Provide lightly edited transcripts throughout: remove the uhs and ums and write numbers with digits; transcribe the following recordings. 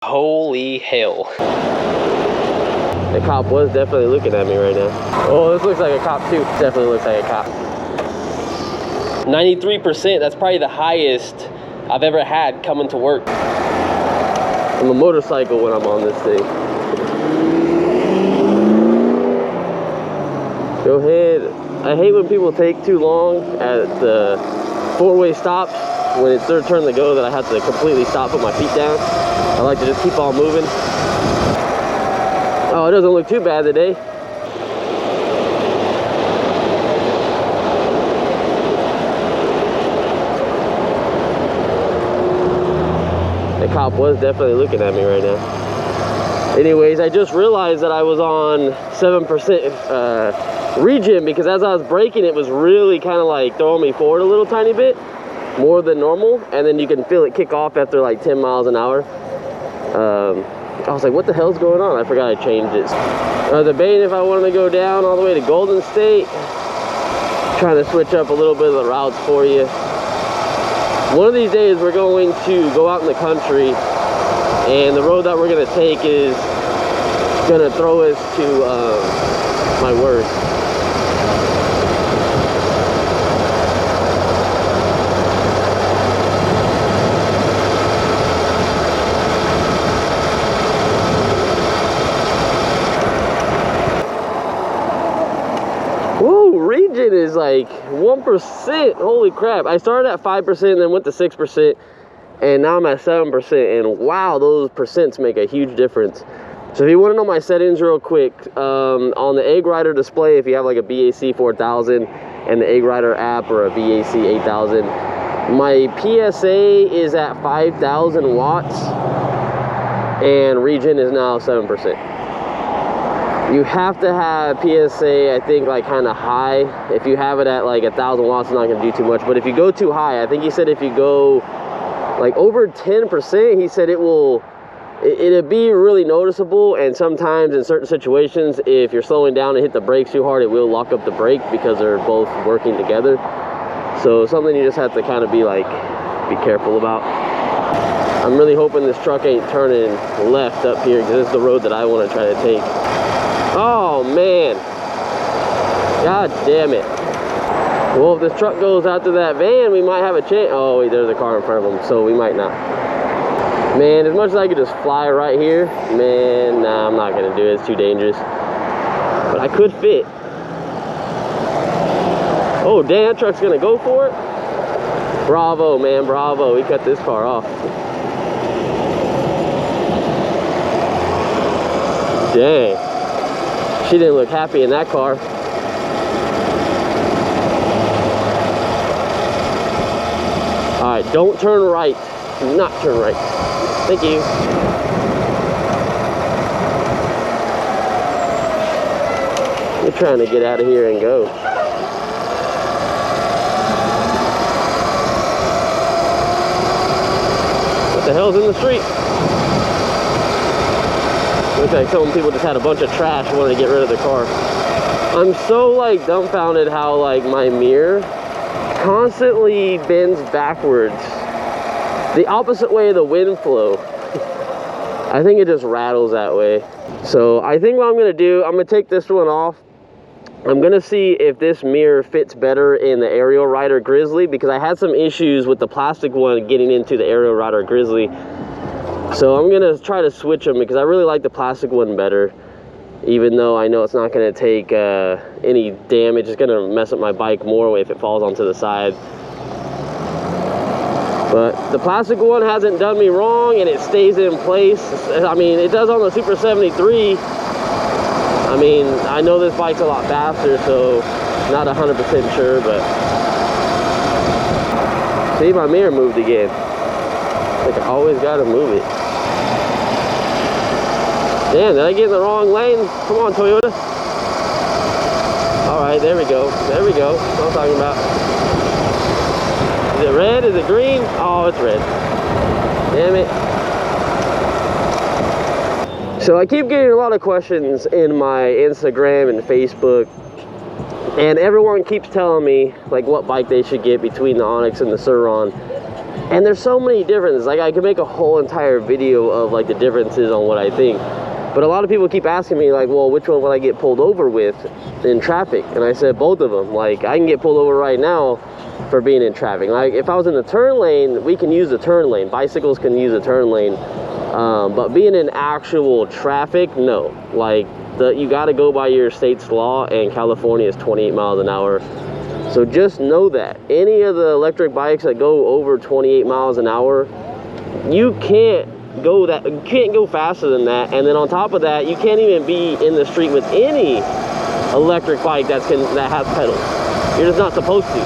Holy hell. The cop was definitely looking at me right now. Oh, this looks like a cop too. Definitely looks like a cop. 93%, that's probably the highest I've ever had coming to work. I'm a motorcycle when I'm on this thing. Go ahead. I hate when people take too long at the four-way stops. When it's their turn to go, that I have to completely stop, put my feet down. I like to just keep on moving. Oh, it doesn't look too bad today. The cop was definitely looking at me right now. Anyways, I just realized that I was on 7% Regen, because as I was braking, it was really kind of like throwing me forward a little tiny bit, more than normal, and then you can feel it kick off after like 10 miles an hour. I was like, what the hell's going on? I forgot I changed it. I was debating if I wanted to go down all the way to Golden State. Trying to switch up a little bit of the routes for you. One of these days we're going to go out in the country, and the road that we're going to take is going to throw us to my word. Woo, Regen is like 1%. Holy crap. I started at 5% and then went to 6%. And now I'm at 7%. And wow, those percents make a huge difference. So if you want to know my settings real quick, on the Egg Rider display, if you have like a BAC 4000 and the Egg Rider app or a BAC 8000, my PSA is at 5,000 watts. And Regen is now 7%. You have to have PSA, I think, like kind of high. If you have it at like 1,000 watts, it's not going to do too much. But if you go too high, I think he said if you go like over 10%, he said it'll be really noticeable. And sometimes in certain situations, if you're slowing down and hit the brakes too hard, it will lock up the brake because they're both working together. So something you just have to kind of be careful about. I'm really hoping this truck ain't turning left up here, because this is the road that I want to try to take. Oh man, god damn it. Well, if this truck goes after that van, we might have a chance. Oh wait, there's a car in front of them, so we might not. Man, as much as I could just fly right here, man, nah, I'm not gonna do it. It's too dangerous. But I could fit. Oh damn, that truck's gonna go for it. Bravo, man, bravo. We cut this car off. Dang. She didn't look happy in that car. All right, don't turn right. Do not turn right. Thank you. We're trying to get out of here and go. What the hell's in the street? Looks like some people just had a bunch of trash and wanted to get rid of the car. I'm so like dumbfounded how like my mirror constantly bends backwards the opposite way of the wind flow. I think it just rattles that way. So I think what I'm gonna do, I'm gonna take this one off. I'm gonna see if this mirror fits better in the Aerial Rider Grizzly, because I had some issues with the plastic one getting into the Aerial Rider Grizzly. So I'm gonna try to switch them, because I really like the plastic one better, even though I know it's not gonna take any damage. It's gonna mess up my bike more if it falls onto the side. But the plastic one hasn't done me wrong, and it stays in place. I mean, it does on the Super 73. I mean, I know this bike's a lot faster, so not 100% sure, but see, my mirror moved again. Like I always gotta move it. Damn, did I get in the wrong lane? Come on, Toyota. All right, there we go. There we go. That's what I'm talking about. Is it red? Is it green? Oh, it's red. Damn it. So I keep getting a lot of questions in my Instagram and Facebook, and everyone keeps telling me like what bike they should get between the Onyx and the Sur Ron. And there's so many differences. Like, I could make a whole entire video of like the differences on what I think. But a lot of people keep asking me like, well, which one would I get pulled over with in traffic? And I said both of them. Like, I can get pulled over right now for being in traffic. Like, if I was in the turn lane, we can use the turn lane. Bicycles can use the turn lane. But being in actual traffic, no. Like, you got to go by your state's law, and California is 28 miles an hour. So just know that any of the electric bikes that go over 28 miles an hour, you can't go faster than that. And then on top of that, you can't even be in the street with any electric bike that has pedals. You're just not supposed to.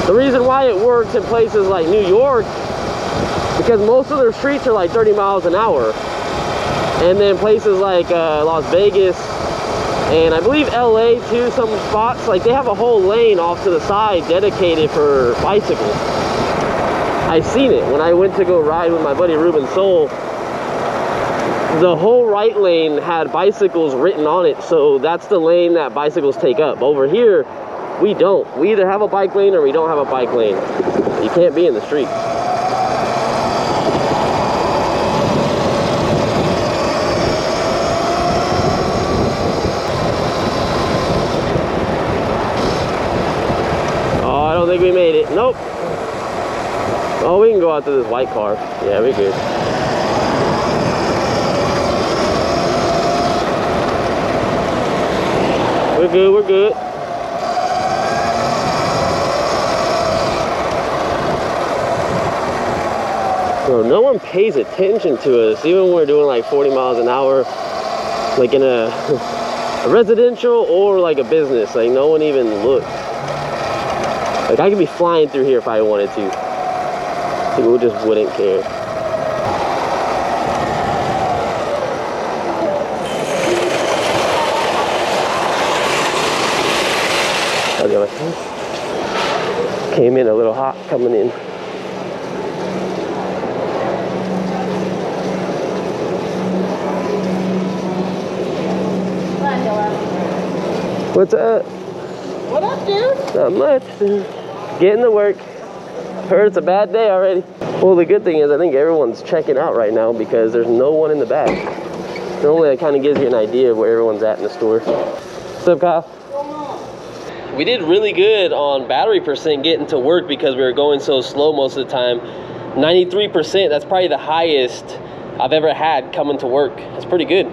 The reason why it works in places like New York, because most of their streets are like 30 miles an hour. And then places like Las Vegas, and I believe LA too, some spots, like they have a whole lane off to the side dedicated for bicycles. I've seen it when I went to go ride with my buddy Ruben Soul. The whole right lane had bicycles written on it, so that's the lane that bicycles take up. Over here, we don't. We either have a bike lane or we don't have a bike lane. You can't be in the street. I don't think we made it. Nope. Oh, we can go out to this white car. Yeah, we good. We're good, we're good. So no one pays attention to us, even when we're doing like 40 miles an hour, like in a residential or like a business. Like, no one even looks. Like, I could be flying through here if I wanted to. People just wouldn't care. Came in a little hot coming in. What's up? What up, dude? Not much. Getting to work. Heard it's a bad day already. Well, the good thing is I think everyone's checking out right now because there's no one in the back. Normally that kind of gives you an idea of where everyone's at in the store. What's up, Kyle? We did really good on battery percent getting to work because we were going so slow most of the time. 93%, that's probably the highest I've ever had coming to work. That's pretty good.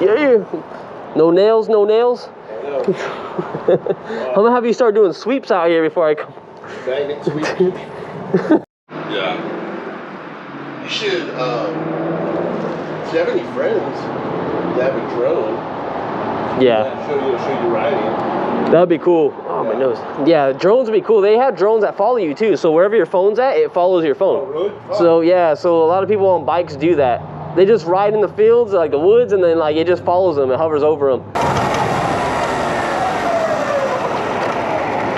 Yeah. No nails, no nails? I'm gonna have you start doing sweeps out here before I come. Yeah. You should, if you have any friends that have a drone, yeah. Show you riding. That'd be cool. Oh, my nose. Yeah, drones would be cool. They have drones that follow you too. So wherever your phone's at, it follows your phone. Oh, really? Oh. So yeah, so a lot of people on bikes do that. They just ride in the fields, like the woods, and then like it just follows them. It hovers over them.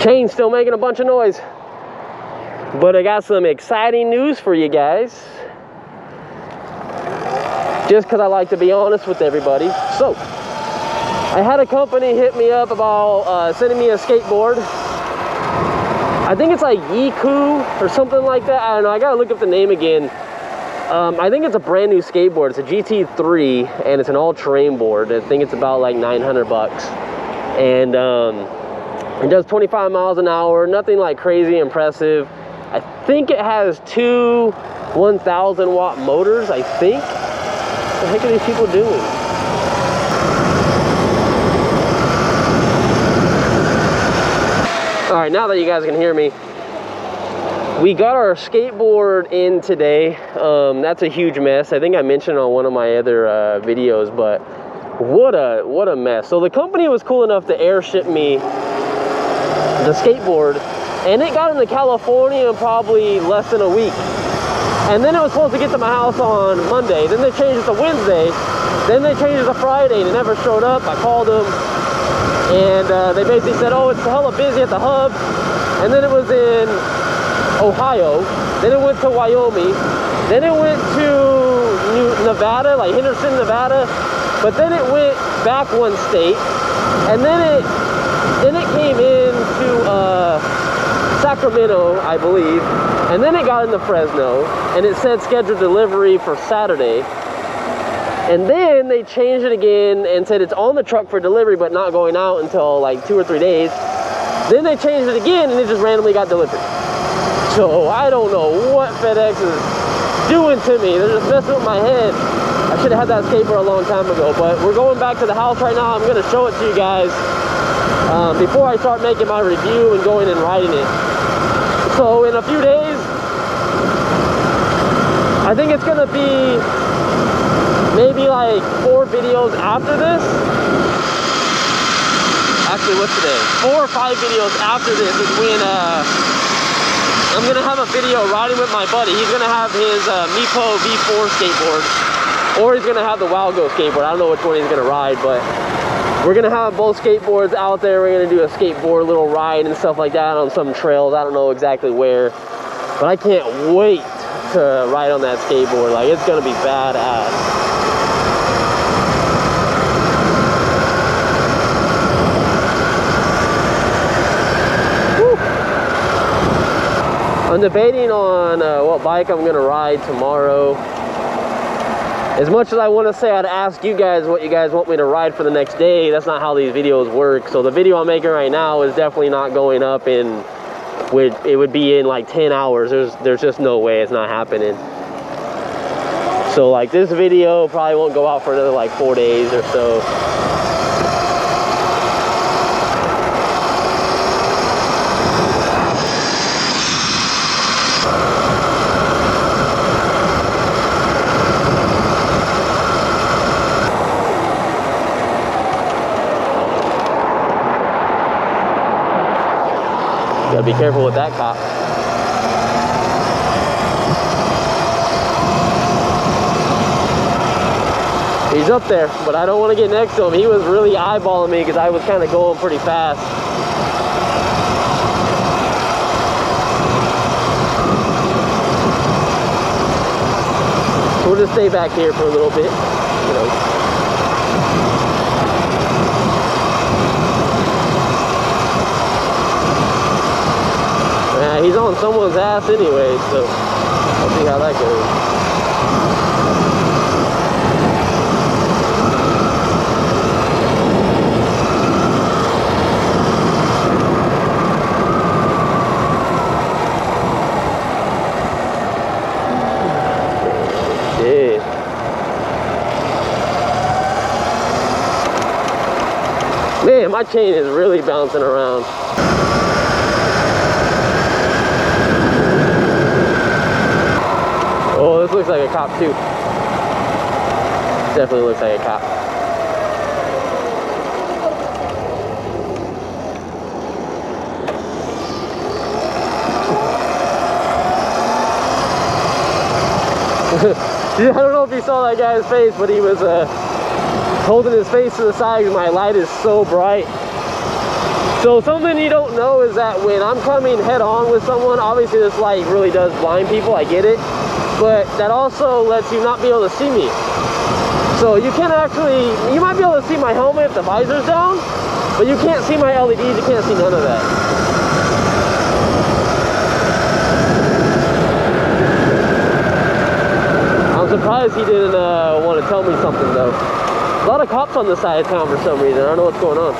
Chain's still making a bunch of noise. But I got some exciting news for you guys. Just because I like to be honest with everybody. So, I had a company hit me up about sending me a skateboard. I think it's like Yiku or something like that. I don't know. I gotta look up the name again. I think it's a brand new skateboard. It's a GT3 and it's an all-terrain board. I think it's about like 900 bucks. And it does 25 miles an hour. Nothing like crazy impressive. I think it has two 1,000 watt motors, I think. What the heck are these people doing? All right, now that you guys can hear me, we got our skateboard in today. That's a huge mess. I think I mentioned on one of my other videos, but what a mess. So the company was cool enough to airship me the skateboard, and it got into California in probably less than a week. And then it was supposed to get to my house on Monday. Then they changed it to Wednesday. Then they changed it to Friday, and it never showed up. I called them, and they basically said, oh, it's hella busy at the hub. And then it was in Ohio. Then it went to Wyoming. Then it went to Nevada, like Henderson, Nevada. But then it went back one state. And then it Then it came into Sacramento, I believe, and then it got into Fresno, and it said scheduled delivery for Saturday. And then they changed it again and said it's on the truck for delivery, but not going out until like 2 or 3 days. Then they changed it again, and it just randomly got delivered. So I don't know what FedEx is doing to me. They're just messing with my head. I should have had that skateboard a long time ago, but we're going back to the house right now. I'm gonna show it to you guys before I start making my review and going and riding it. So in a few days, I think it's gonna be maybe like 4 videos after this. Actually, what's today? 4 or 5 videos after this is when I'm gonna have a video riding with my buddy. He's gonna have his Meepo V4 skateboard, or he's gonna have the Wildgo skateboard. I don't know which one he's gonna ride, but we're gonna have both skateboards out there. We're gonna do a skateboard little ride and stuff like that on some trails. I don't know exactly where, but I can't wait to ride on that skateboard. Like, it's gonna be badass. I'm debating on what bike I'm gonna ride tomorrow. As much as I want to say I'd ask you guys what you guys want me to ride for the next day, that's not how these videos work. So the video I'm making right now is definitely not going up in, it would be in like 10 hours. There's just no way it's not happening. So like this video probably won't go out for another like 4 days or so. Gotta be careful with that cop. He's up there, but I don't want to get next to him. He was really eyeballing me because I was kind of going pretty fast. So we'll just stay back here for a little bit, you know. He's on someone's ass anyway, so I'll see how that goes. Yeah. Man, my chain is really bouncing around. Oh, this looks like a cop too. Definitely looks like a cop. I don't know if you saw that guy's face, but he was holding his face to the side because my light is so bright. So something you don't know is that when I'm coming head on with someone, obviously this light really does blind people, I get it. But that also lets you not be able to see me. So you can't actually, you might be able to see my helmet if the visor's down, but you can't see my LEDs, you can't see none of that. I'm surprised he didn't want to tell me something though. A lot of cops on this side of town for some reason, I don't know what's going on.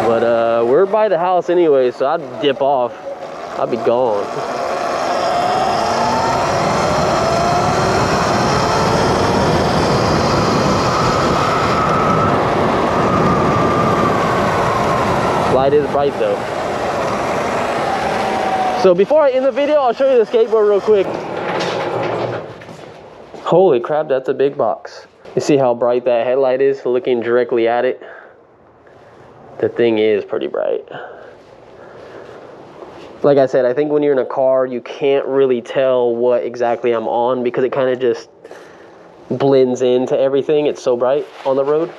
But we're by the house anyway, so I'd dip off. I'd be gone. Light is bright though. So before I end the video, I'll show you the skateboard real quick. Holy crap, that's a big box. You see how bright that headlight is looking directly at it? The thing is pretty bright. Like I said, I think when you're in a car, you can't really tell what exactly I'm on because it kind of just blends into everything. It's so bright on the road.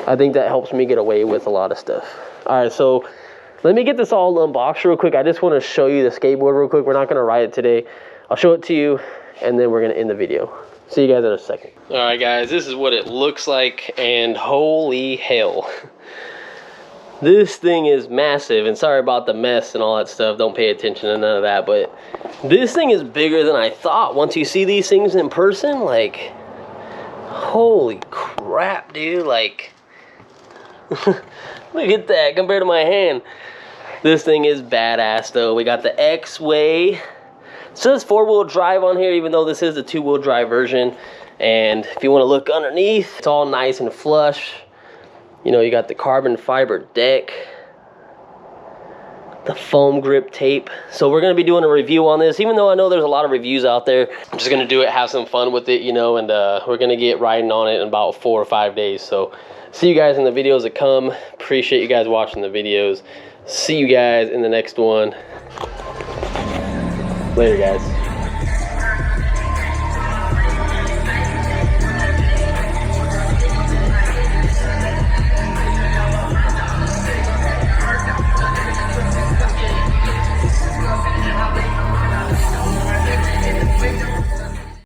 I think that helps me get away with a lot of stuff. All right, so let me get this all unboxed real quick. I just want to show you the skateboard real quick. We're not going to ride it today. I'll show it to you, and then we're going to end the video. See you guys in a second. All right, guys, this is what it looks like, and holy hell. This thing is massive, and sorry about the mess and all that stuff. Don't pay attention to none of that, but this thing is bigger than I thought. Once you see these things in person, like, holy crap, dude. Like, look at that compared to my hand. This thing is badass, though. We got the Exway. It says 4-wheel drive on here, even though this is the 2-wheel drive version. And if you want to look underneath, it's all nice and flush. You know, you got the carbon fiber deck, the foam grip tape. So we're going to be doing a review on this, even though I know there's a lot of reviews out there. I'm just going to do it, have some fun with it, you know, and we're going to get riding on it in about 4 or 5 days. So see you guys in the videos that come. Appreciate you guys watching the videos. See you guys in the next one. Later, guys.